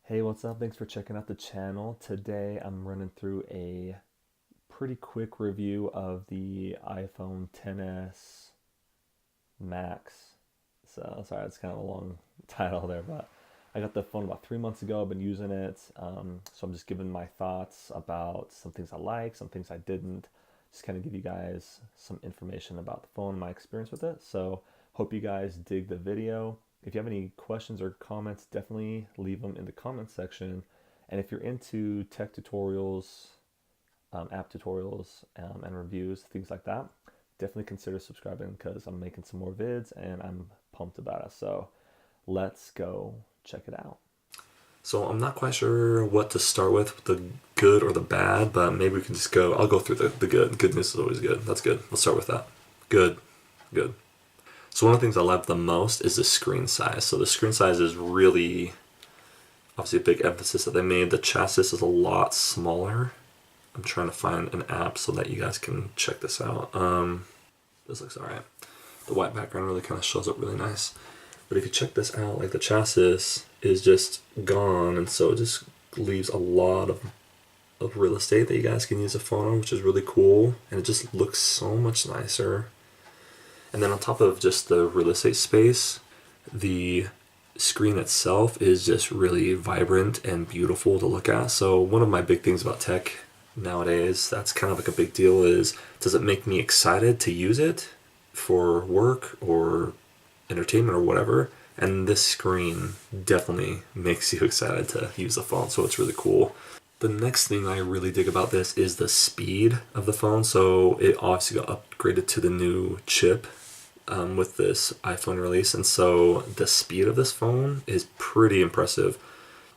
Hey, what's up? Thanks for checking out the channel. Today I'm running through a pretty quick review of the iPhone XS Max. So, sorry, it's kind of a long title there, but I got the phone about 3 months ago. I've been using it. So I'm just giving my thoughts about some things I like, some things I didn't. Just kind of give you guys some information about the phone, my experience with it. So, hope you guys dig the video. If you have any questions or comments, definitely leave them in the comments section. And if you're into tech tutorials, app tutorials, and reviews, things like that, definitely consider subscribing because I'm making some more vids and I'm pumped about it. So let's go check it out. So I'm not quite sure what to start with, the good or the bad, but maybe we can just go. I'll go through the good. Good news is always good. That's good. Let's start with that. Good. Good. So one of the things I love the most is the screen size. So the screen size is really obviously a big emphasis that they made. The chassis is a lot smaller. I'm trying to find an app so that you guys can check this out. This looks alright. The white background really kind of shows up really nice. But if you check this out, like the chassis is just gone, and so it just leaves a lot of real estate that you guys can use a phone on, which is really cool, and it just looks so much nicer. And then on top of just the real estate space, the screen itself is just really vibrant and beautiful to look at. So one of my big things about tech nowadays, that's kind of like a big deal, is does it make me excited to use it for work or entertainment or whatever? And this screen definitely makes you excited to use the phone, so it's really cool. The next thing I really dig about this is the speed of the phone. So it obviously got upgraded to the new chip with this iPhone release, and so the speed of this phone is pretty impressive.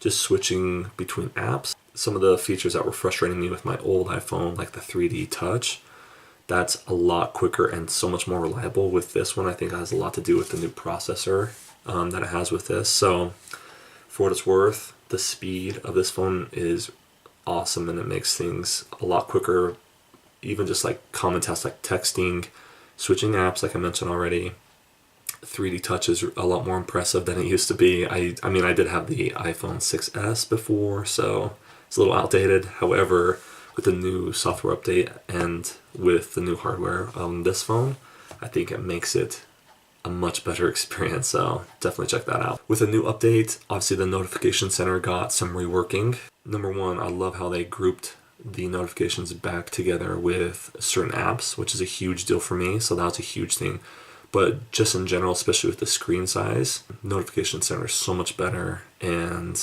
Just switching between apps, some of the features that were frustrating me with my old iPhone, like the 3D touch, that's a lot quicker and so much more reliable with this one. I think it has a lot to do with the new processor that it has with this. So for what it's worth, the speed of this phone is awesome, and it makes things a lot quicker. Even just like common tasks like texting, switching apps, like I mentioned already. 3D touch is a lot more impressive than it used to be. I mean, I did have the iPhone 6S before, so it's a little outdated. However, with the new software update and with the new hardware on this phone, I think it makes it a much better experience, so definitely check that out. With a new update, obviously the notification center got some reworking. Number one, I love how they grouped the notifications back together with certain apps, which is a huge deal for me, so that's a huge thing. But just in general, especially with the screen size, notification center is so much better, and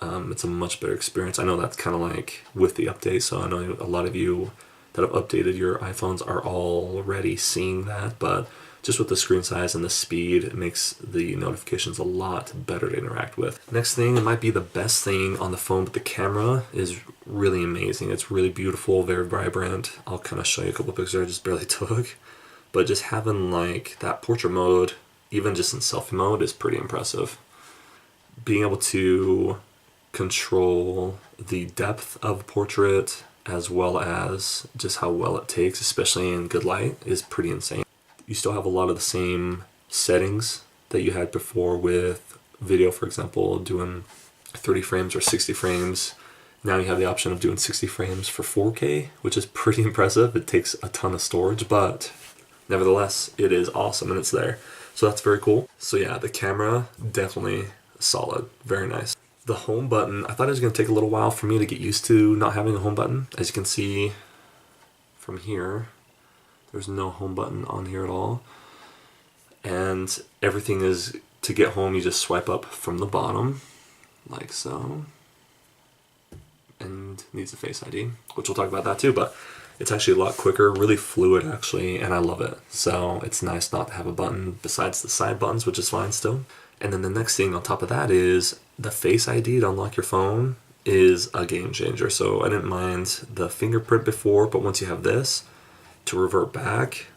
it's a much better experience. I know that's kind of like with the update, so I know a lot of you that have updated your iPhones are already seeing that, but just with the screen size and the speed, it makes the notifications a lot better to interact with. Next thing, it might be the best thing on the phone, but the camera is really amazing. It's really beautiful, very vibrant. I'll kind of show you a couple pictures I just barely took. But just having like that portrait mode, even just in selfie mode, is pretty impressive. Being able to control the depth of portrait as well as just how well it takes, especially in good light, is pretty insane. You still have a lot of the same settings that you had before with video, for example, doing 30 frames or 60 frames. Now you have the option of doing 60 frames for 4K, which is pretty impressive. It takes a ton of storage, but nevertheless, it is awesome and it's there. So that's very cool. So yeah, the camera, definitely solid. Very nice. The home button, I thought it was going to take a little while for me to get used to not having a home button. As you can see from here, there's no home button on here at all. And everything is, to get home, you just swipe up from the bottom, like so. And needs a Face ID, which we'll talk about that too, but it's actually a lot quicker, really fluid actually, and I love it. So it's nice not to have a button besides the side buttons, which is fine still. And then the next thing on top of that is the Face ID to unlock your phone is a game changer. So I didn't mind the fingerprint before, but once you have this, to revert back,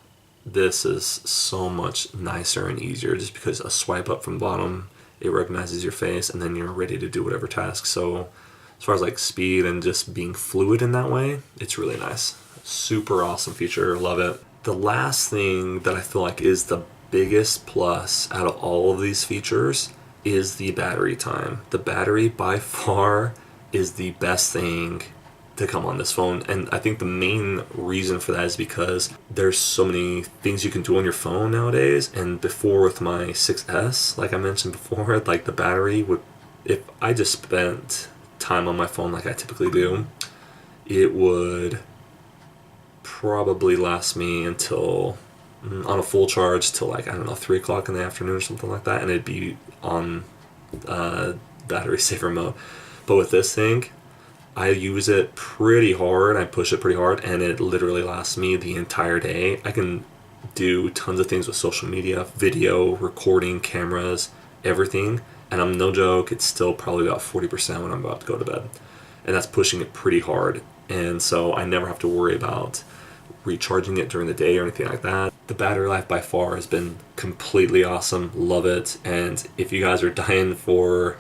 this is so much nicer and easier, just because a swipe up from the bottom, it recognizes your face, and then you're ready to do whatever task. So as far as like speed and just being fluid in that way, it's really nice. Super awesome feature, love it. The last thing that I feel like is the biggest plus out of all of these features is the battery time. The battery by far is the best thing to come on this phone, and I think the main reason for that is because there's so many things you can do on your phone nowadays. And before, with my 6S, like I mentioned before, like the battery would, if I just spent time on my phone like I typically do, it would probably last me until, on a full charge, till like, I don't know, 3 o'clock in the afternoon or something like that, and it'd be on battery saver mode. But with this thing, I use it pretty hard, I push it pretty hard, and it literally lasts me the entire day. I can do tons of things with social media, video, recording, cameras, everything, and I'm no joke, it's still probably about 40% when I'm about to go to bed. And that's pushing it pretty hard. And so I never have to worry about recharging it during the day or anything like that. The battery life by far has been completely awesome. Love it. And if you guys are dying for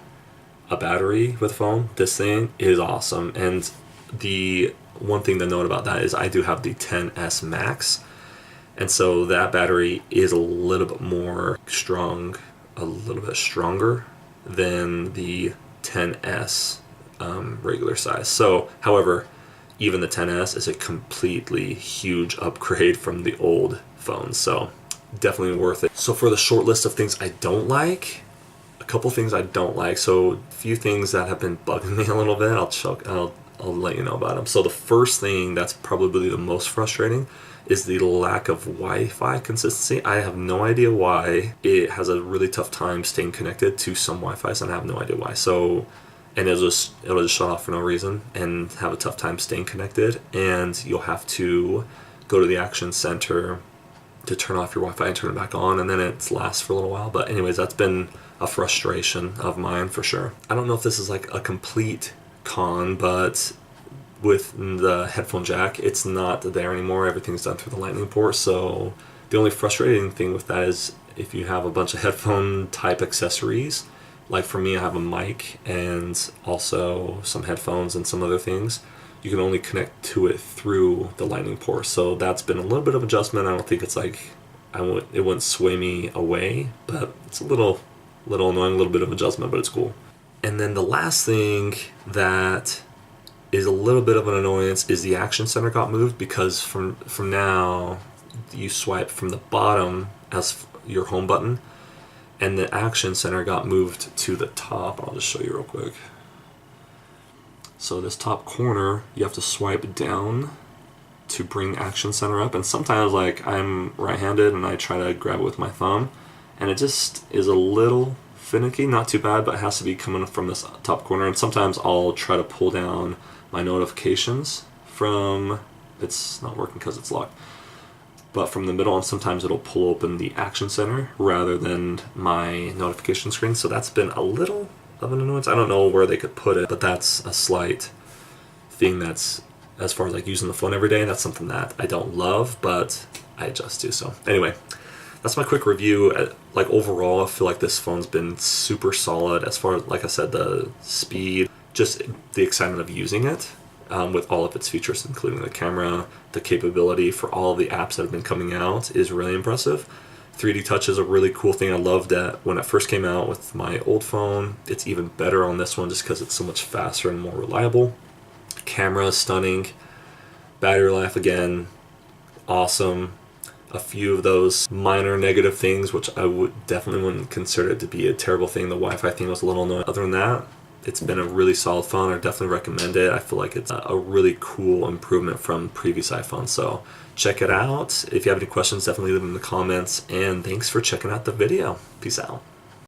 a battery with phone, this thing is awesome. And the one thing to note about that is I do have the XS Max, and so that battery is a little bit more strong, a little bit stronger than the XS regular size. So, however, even the XS is a completely huge upgrade from the old phones, so definitely worth it. So for the short list of things I don't like, a couple things I don't like. So a few things that have been bugging me a little bit. I'll let you know about them. So the first thing that's probably the most frustrating is the lack of Wi-Fi consistency. I have no idea why. It has a really tough time staying connected to some Wi-Fi, and I have no idea why. So, and it'll just shut off for no reason and have a tough time staying connected. And you'll have to go to the Action Center to turn off your Wi-Fi and turn it back on, and then it lasts for a little while. But anyways, that's been a frustration of mine for sure. I don't know if this is like a complete con, but with the headphone jack, it's not there anymore. Everything's done through the lightning port. So the only frustrating thing with that is if you have a bunch of headphone type accessories, like for me, I have a mic and also some headphones and some other things, you can only connect to it through the lightning port. So that's been a little bit of adjustment. I don't think it's like, it wouldn't sway me away, but it's a little annoying, a little bit of adjustment, but it's cool. And then the last thing that is a little bit of an annoyance is the Action Center got moved, because from now you swipe from the bottom as your home button, and the Action Center got moved to the top. I'll just show you real quick. So this top corner, you have to swipe down to bring Action Center up, and sometimes like I'm right-handed and I try to grab it with my thumb, and it just is a little finicky. Not too bad, but it has to be coming from this top corner. And sometimes I'll try to pull down my notifications from, it's not working because it's locked, but from the middle, and sometimes it'll pull open the Action Center rather than my notification screen. So that's been a little of an annoyance. I don't know where they could put it, but that's a slight thing. That's, as far as like using the phone every day, that's something that I don't love, but I adjust to. So anyway, that's my quick review. Like overall, I feel like this phone's been super solid as far as, like I said, the speed, just the excitement of using it, with all of its features, including the camera, the capability for all of the apps that have been coming out is really impressive. 3D Touch is a really cool thing. I loved that when it first came out with my old phone. It's even better on this one just because it's so much faster and more reliable. Camera is stunning. Battery life, again, awesome. A few of those minor negative things, which I definitely wouldn't consider it to be a terrible thing. The Wi-Fi thing was a little annoying. Other than that, it's been a really solid phone. I definitely recommend it. I feel like it's a really cool improvement from previous iPhones. So check it out. If you have any questions, definitely leave them in the comments. And thanks for checking out the video. Peace out.